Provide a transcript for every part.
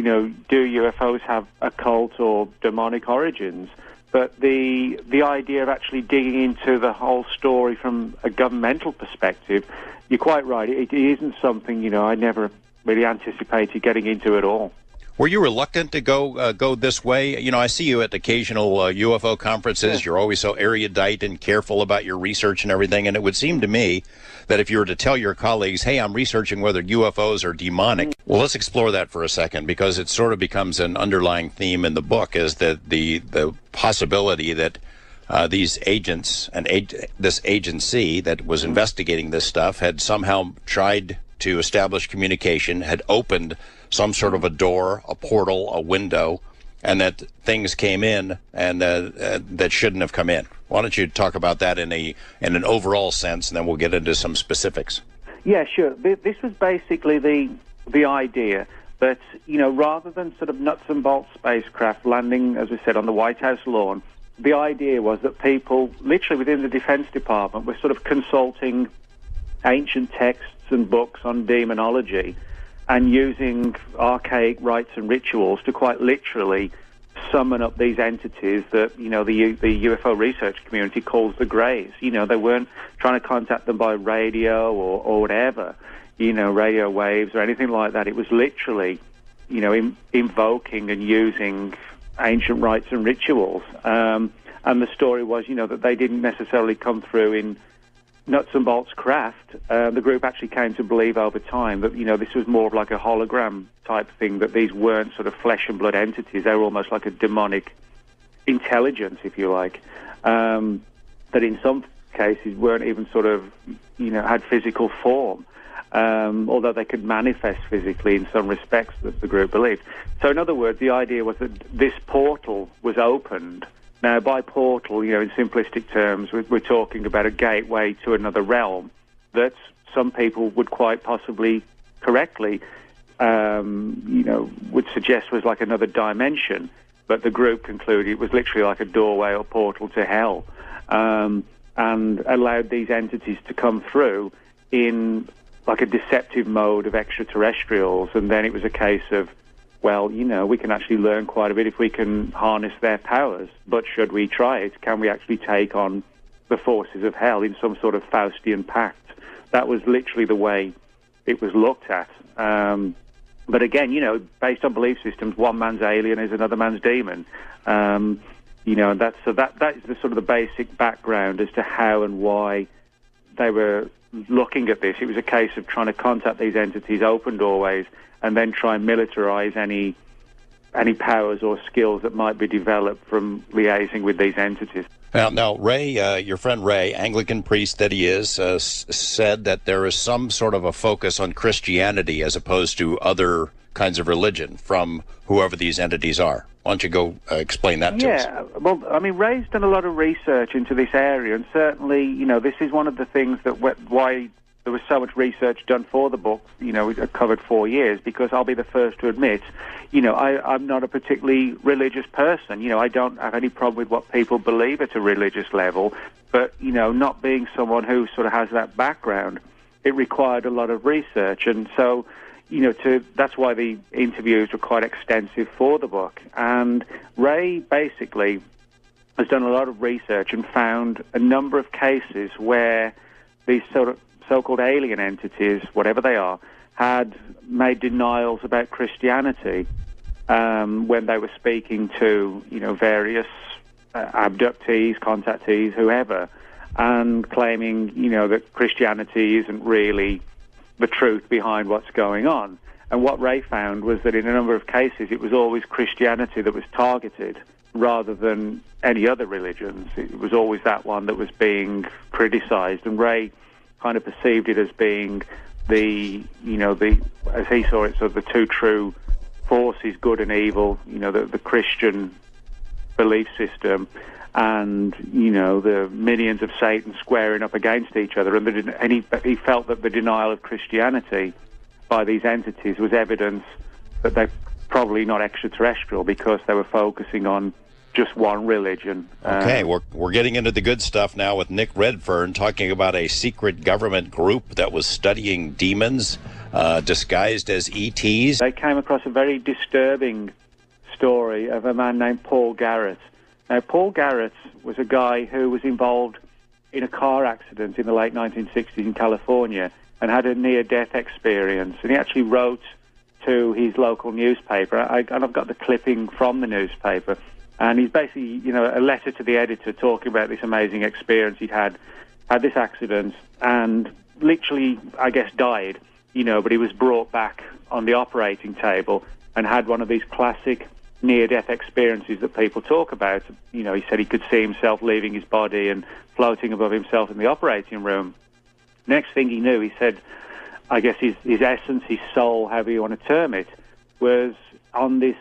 do UFOs have occult or demonic origins? But the idea of actually digging into the whole story from a governmental perspective, you're quite right. It isn't something, I never really anticipated getting into at all. Were you reluctant to go this way? I see you at occasional UFO conferences. Yeah. You're always so erudite and careful about your research and everything. And it would seem to me that if you were to tell your colleagues, hey, I'm researching whether UFOs are demonic. Well, let's explore that for a second, because it sort of becomes an underlying theme in the book, is that the possibility that these agents and this agency that was investigating this stuff had somehow tried to establish communication, had opened some sort of a door, a portal, a window, and that things came in and that shouldn't have come in. Why don't you talk about that in an overall sense, and then we'll get into some specifics. Yeah, sure. This was basically the idea that, rather than sort of nuts and bolts spacecraft landing, as we said, on the White House lawn, the idea was that people, literally within the Defense Department, were sort of consulting ancient texts and books on demonology and using archaic rites and rituals to quite literally summon up these entities that, the UFO research community calls the Greys. They weren't trying to contact them by radio or whatever, radio waves or anything like that. It was literally, invoking and using ancient rites and rituals. And the story was, that they didn't necessarily come through in nuts and bolts craft. The group actually came to believe over time that, this was more of like a hologram type thing, that these weren't sort of flesh and blood entities. They were almost like a demonic intelligence, if you like, that in some cases weren't even sort of, had physical form, although they could manifest physically in some respects, that the group believed. So in other words, the idea was that this portal was opened. Now, by portal, in simplistic terms, we're talking about a gateway to another realm that some people would quite possibly correctly, would suggest was like another dimension. But the group concluded it was literally like a doorway or portal to hell, and allowed these entities to come through in like a deceptive mode of extraterrestrials. And then it was a case of, well, we can actually learn quite a bit if we can harness their powers. But should we try it? Can we actually take on the forces of hell in some sort of Faustian pact? That was literally the way it was looked at. But again, based on belief systems, one man's alien is another man's demon. That is the sort of the basic background as to how and why they were looking at this. It was a case of trying to contact these entities, open doorways, and then try and militarize any powers or skills that might be developed from liaising with these entities. Now, Ray, your friend Ray, Anglican priest that he is, said that there is some sort of a focus on Christianity as opposed to other kinds of religion from whoever these entities are. Why don't you go explain that to us? Yeah, well, Ray's done a lot of research into this area, and certainly, this is one of the things that why there was so much research done for the book. It covered 4 years, because I'll be the first to admit, I'm not a particularly religious person. I don't have any problem with what people believe at a religious level, but, not being someone who sort of has that background, it required a lot of research. And so, that's why the interviews were quite extensive for the book. And Ray basically has done a lot of research and found a number of cases where these sort of so-called alien entities, whatever they are, had made denials about Christianity when they were speaking to, various abductees, contactees, whoever, and claiming, that Christianity isn't really the truth behind what's going on. And what Ray found was that in a number of cases it was always Christianity that was targeted rather than any other religions. It was always that one that was being criticized, and Ray kind of perceived it as being as he saw it, sort of the two true forces, good and evil, the Christian belief system, and, the minions of Satan squaring up against each other. And he felt that the denial of Christianity by these entities was evidence that they're probably not extraterrestrial, because they were focusing on just one religion. Okay, we're getting into the good stuff now with Nick Redfern, talking about a secret government group that was studying demons. disguised as ETs. They came across a very disturbing story of a man named Paul Garrett. Now, Paul Garrett was a guy who was involved in a car accident in the late 1960s in California and had a near-death experience. And he actually wrote to his local newspaper, and I've got the clipping from the newspaper, and he's basically, a letter to the editor talking about this amazing experience he'd had this accident, and literally, I guess, died, but he was brought back on the operating table and had one of these classic near-death experiences that people talk about. He said he could see himself leaving his body and floating above himself in the operating room. Next thing he knew, he said, I guess his essence, his soul, however you want to term it, was on this,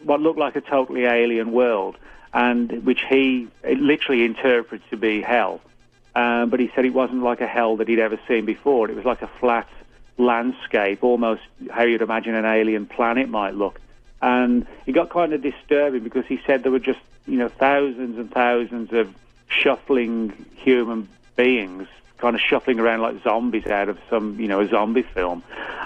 what looked like a totally alien world, and which he literally interpreted to be hell. But he said it wasn't like a hell that he'd ever seen before. It was like a flat landscape, almost how you'd imagine an alien planet might look. And it got kind of disturbing because he said there were just, thousands and thousands of shuffling human beings kind of shuffling around like zombies out of some, a zombie film.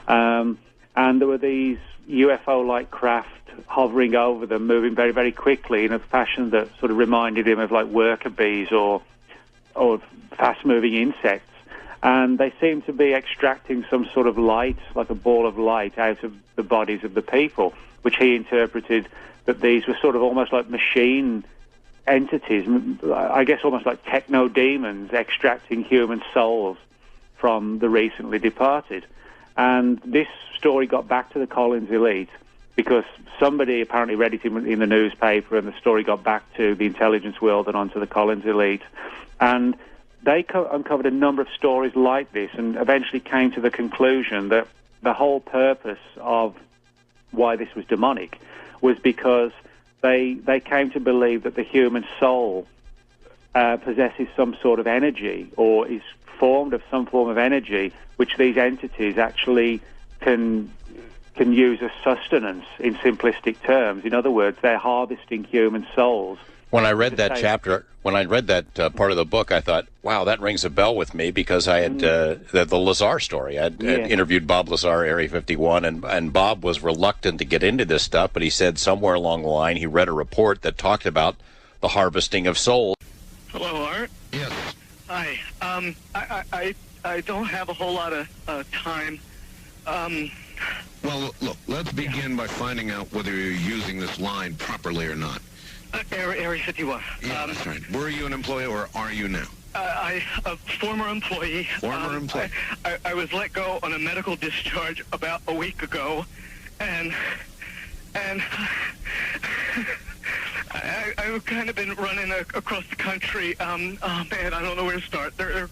And there were these UFO-like craft hovering over them, moving very, very quickly in a fashion that sort of reminded him of like worker bees or fast-moving insects. And they seemed to be extracting some sort of light, like a ball of light, out of the bodies of the people, which he interpreted that these were sort of almost like machine entities, I guess almost like techno-demons extracting human souls from the recently departed. And this story got back to the Collins elite because somebody apparently read it in the newspaper, and the story got back to the intelligence world and onto the Collins elite. And they uncovered a number of stories like this and eventually came to the conclusion that the whole purpose of why this was demonic was because they came to believe that the human soul possesses some sort of energy or is formed of some form of energy which these entities actually can use as sustenance in simplistic terms. In other words, they're harvesting human souls. When I read that chapter, when I read that part of the book, I thought, wow, that rings a bell with me because I had the Lazar story. I'd interviewed Bob Lazar, Area 51, and Bob was reluctant to get into this stuff, but he said somewhere along the line he read a report that talked about the harvesting of souls. Hello, Art. Yes. Hi. I don't have a whole lot of time. Well, look, let's begin by finding out whether you're using this line properly or not. Area 51. Yeah, that's right. Were you an employee or are you now? A former employee. Former employee. I was let go on a medical discharge about a week ago, and I've kind of been running across the country. Oh man, I don't know where to start. They're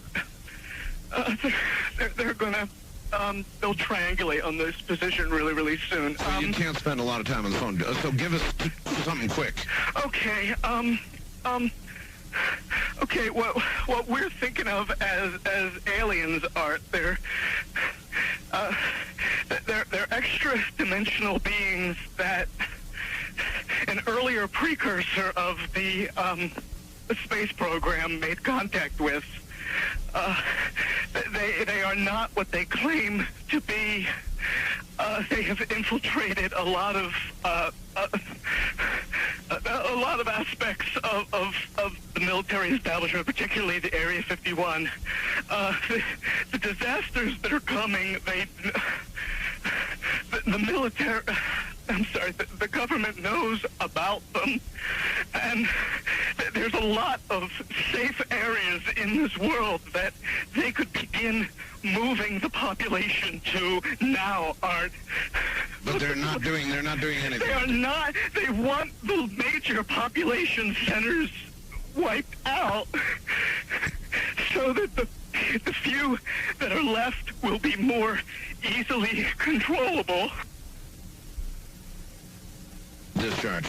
gonna they'll triangulate on this position really, really soon. So you can't spend a lot of time on the phone. So give us something quick. Okay. Okay. What we're thinking of as aliens are they're extra-dimensional beings that an earlier precursor of the space program made contact with. They are not what they claim to be. They have infiltrated a lot of aspects of the military establishment, particularly the Area 51. The disasters that are coming, the military, I'm sorry, the government knows about them, and there's a lot of safe areas in this world that they could begin moving the population to now, Art. But they're not doing anything. They are not. They want the major population centers wiped out so that the few that are left will be more easily controllable. Discharge.